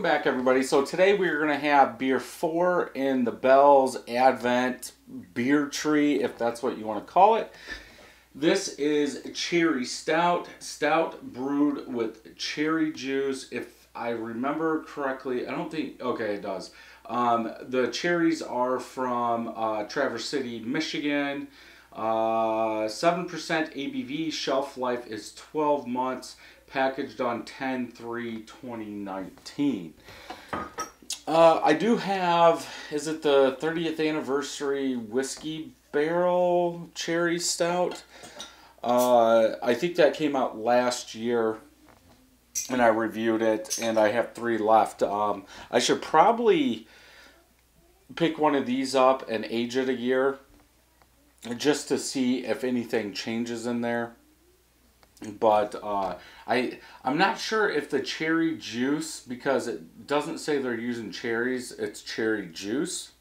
Welcome back, everybody. So today we're going to have beer 4 in the Bell's Advent beer tree, if that's what you want to call it. This is Cherry Stout. Stout brewed with cherry juice. If I remember correctly, I don't think, okay, it does. The cherries are from Traverse City, Michigan. 7% ABV, shelf life is 12 months, packaged on 10/3/2019. I do have, is it the 30th anniversary whiskey barrel cherry stout? I think that came out last year and I reviewed it, and I have 3 left. I should probably pick one of these up and age it a year, just to see if anything changes in there. But I'm not sure if the cherry juice, because it doesn't say they're using cherries, it's cherry juice,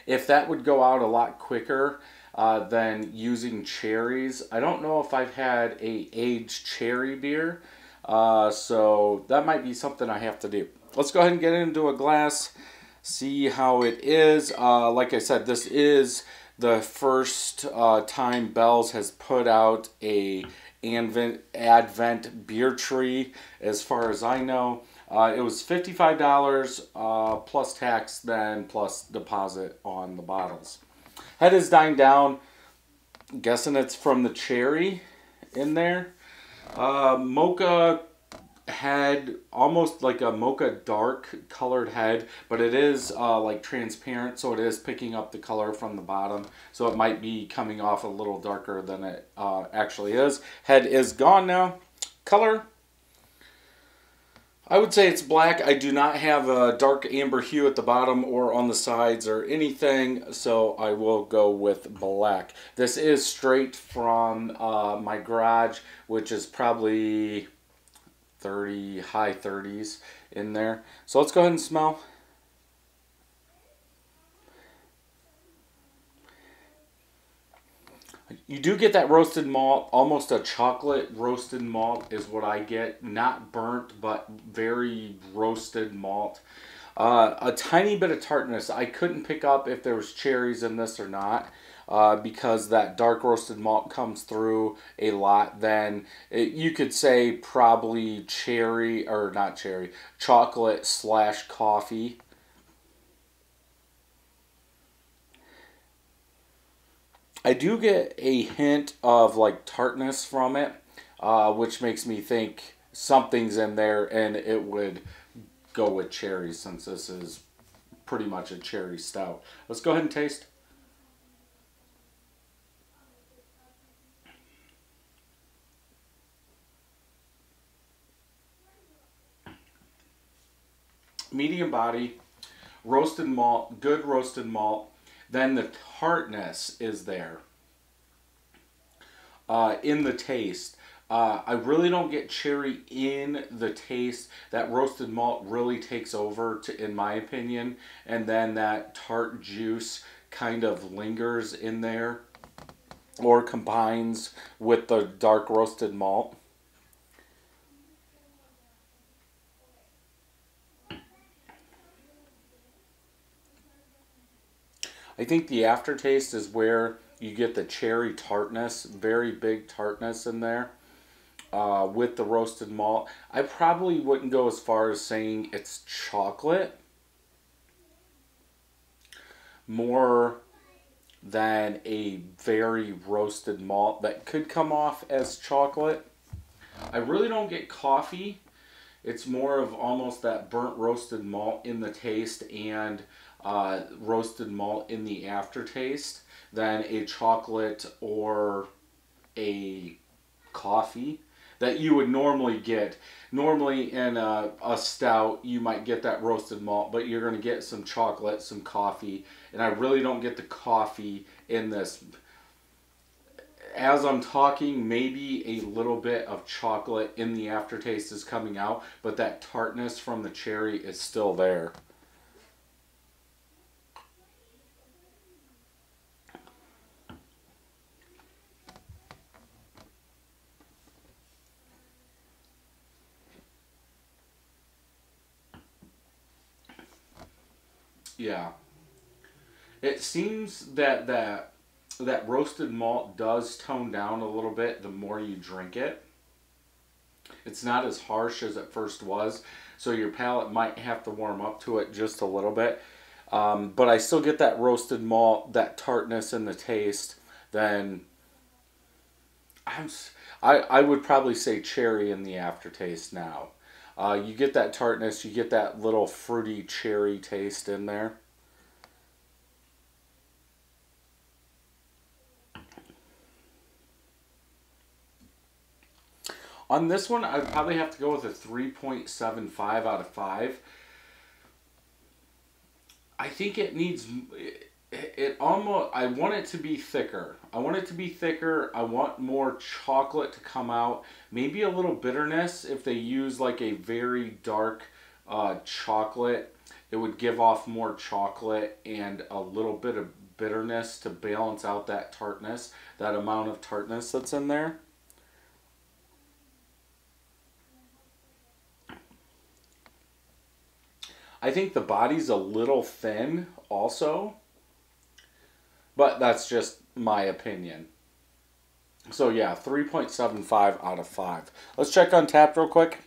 if that would go out a lot quicker than using cherries. I don't know if I've had a aged cherry beer, so that might be something I have to do. Let's go ahead and get it into a glass, see how it is. Like I said, this is the first time Bell's has put out a Advent beer tree, as far as I know. It was $55 plus tax, then plus deposit on the bottles. Head is dying down. I'm guessing it's from the cherry in there. Mocha head, almost like a mocha dark colored head, but it is like transparent, so it is picking up the color from the bottom, so it might be coming off a little darker than it actually is. Head is gone now. Color, I would say it's black. I do not have a dark amber hue at the bottom or on the sides or anything, so I will go with black. This is straight from my garage, which is probably high 30s in there. So let's go ahead and smell. You do get that roasted malt, almost a chocolate roasted malt is what I get. Not burnt, but very roasted malt. A tiny bit of tartness. I couldn't pick up if there was cherries in this or not. Because that dark roasted malt comes through a lot. Then you could say probably cherry, or not cherry, chocolate / coffee. I do get a hint of like tartness from it, which makes me think something's in there, and it would go with cherries since this is pretty much a cherry stout. Let's go ahead and taste. Medium body, roasted malt, good roasted malt. Then the tartness is there in the taste. I really don't get cherry in the taste. That roasted malt really takes over, in my opinion. And then that tart juice kind of lingers in there or combines with the dark roasted malt. I think the aftertaste is where you get the cherry tartness, very big tartness in there with the roasted malt. I probably wouldn't go as far as saying it's chocolate, more than a very roasted malt that could come off as chocolate. I really don't get coffee. It's more of almost that burnt roasted malt in the taste and roasted malt in the aftertaste than a chocolate or a coffee that you would normally get. Normally in a stout, you might get that roasted malt, but you're going to get some chocolate, some coffee, and I really don't get the coffee in this. As I'm talking, maybe a little bit of chocolate in the aftertaste is coming out, but that tartness from the cherry is still there. Yeah. It seems that roasted malt does tone down a little bit the more you drink it. It's not as harsh as it first was, so your palate might have to warm up to it just a little bit. But I still get that roasted malt, that tartness in the taste. Then I'm, I would probably say cherry in the aftertaste now. You get that tartness, you get that little fruity cherry taste in there. On this one, I'd probably have to go with a 3.75 out of 5. I think it needs it almost I want it to be thicker. I want it to be thicker. I want more chocolate to come out. Maybe a little bitterness if they use like a very dark chocolate. It would give off more chocolate and a little bit of bitterness to balance out that tartness, that amount of tartness that's in there. I think the body's a little thin also, but that's just my opinion. So yeah, 3.75 out of 5. Let's check on Tapped real quick.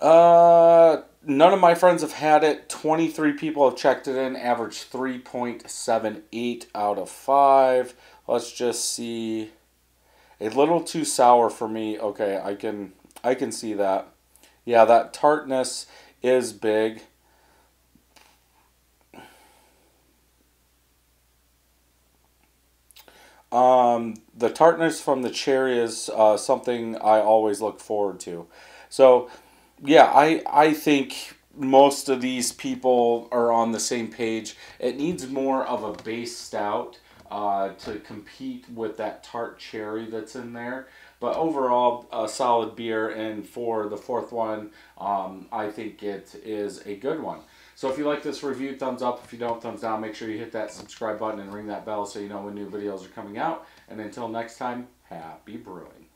None of my friends have had it. 23 people have checked it in. Average 3.78 out of 5. Let's just see. A little too sour for me. Okay, I can see that. Yeah, that tartness is big. The tartness from the cherry is something I always look forward to. So, yeah, I think most of these people are on the same page. It needs more of a base stout to compete with that tart cherry that's in there. But overall, a solid beer. And for the fourth one, I think it is a good one. So if you like this review, thumbs up. If you don't, thumbs down. Make sure you hit that subscribe button and ring that bell so you know when new videos are coming out. And until next time, happy brewing.